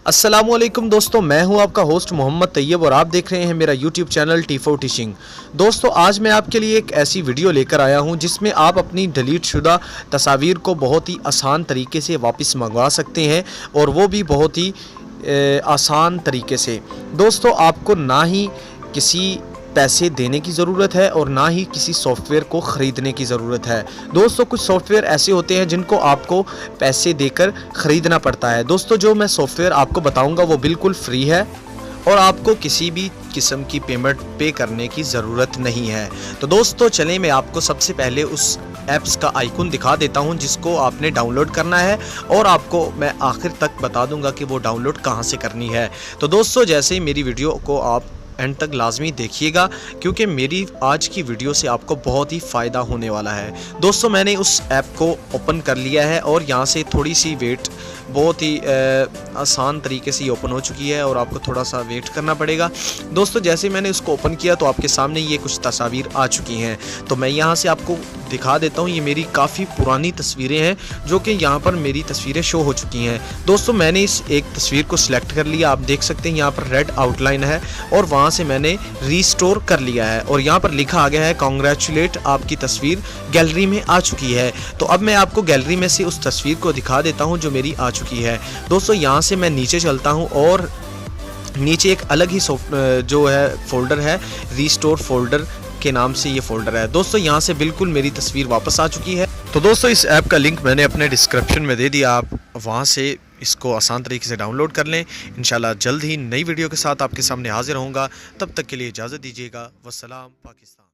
अस्सलामुअलैकुम दोस्तों, मैं हूं आपका होस्ट मोहम्मद तैयब और आप देख रहे हैं मेरा यूट्यूब चैनल T4 टीचिंग। दोस्तों, आज मैं आपके लिए एक ऐसी वीडियो लेकर आया हूं जिसमें आप अपनी डिलीट शुदा तस्वीर को बहुत ही आसान तरीके से वापस मंगवा सकते हैं और वो भी बहुत ही आसान तरीके से। दोस्तों, आपको ना ही किसी पैसे देने की ज़रूरत है और ना ही किसी सॉफ्टवेयर को ख़रीदने की ज़रूरत है। दोस्तों, कुछ सॉफ्टवेयर ऐसे होते हैं जिनको आपको पैसे देकर ख़रीदना पड़ता है। दोस्तों, जो मैं सॉफ्टवेयर आपको बताऊंगा वो बिल्कुल फ्री है और आपको किसी भी किस्म की पेमेंट पे करने की ज़रूरत नहीं है। तो दोस्तों, चलें मैं आपको सबसे पहले उस ऐप्स का आइकन दिखा देता हूं जिसको आपने डाउनलोड करना है और आपको मैं आखिर तक बता दूंगा कि वो डाउनलोड कहां से करनी है। तो दोस्तों, जैसे ही मेरी वीडियो को आप एंड तक लाजमी देखिएगा क्योंकि मेरी आज की वीडियो से आपको बहुत ही फ़ायदा होने वाला है। दोस्तों, मैंने उस ऐप को ओपन कर लिया है और यहाँ से थोड़ी सी वेट, बहुत ही आसान तरीके से ये ओपन हो चुकी है और आपको थोड़ा सा वेट करना पड़ेगा। दोस्तों, जैसे मैंने उसको ओपन किया तो आपके सामने ये कुछ तस्वीर आ चुकी हैं। तो मैं यहाँ से आपको दिखा देता हूँ, ये मेरी काफ़ी पुरानी तस्वीरें हैं जो कि यहाँ पर मेरी तस्वीरें शो हो चुकी हैं। दोस्तों, मैंने इस एक तस्वीर को सिलेक्ट कर लिया, आप देख सकते हैं यहाँ पर रेड आउटलाइन है और वहाँ से मैंने रीस्टोर कर लिया है और यहाँ पर लिखा आ गया है कॉन्ग्रेचुलेट, आपकी तस्वीर गैलरी में आ चुकी है। तो अब मैं आपको गैलरी में से उस तस्वीर को दिखा देता हूँ जो मेरी आ चुकी है। दोस्तों, यहाँ से मैं नीचे चलता हूँ और नीचे एक अलग ही जो है फोल्डर है, रीस्टोर फोल्डर के नाम से ये फोल्डर है। दोस्तों, यहाँ से बिल्कुल मेरी तस्वीर वापस आ चुकी है। तो दोस्तों, इस ऐप का लिंक मैंने अपने डिस्क्रिप्शन में दे दिया, आप वहाँ से इसको आसान तरीके से डाउनलोड कर लें। इंशाल्लाह जल्द ही नई वीडियो के साथ आपके सामने हाजिर होऊंगा। तब तक के लिए इजाज़त दीजिएगा। वस्सलाम पाकिस्तान।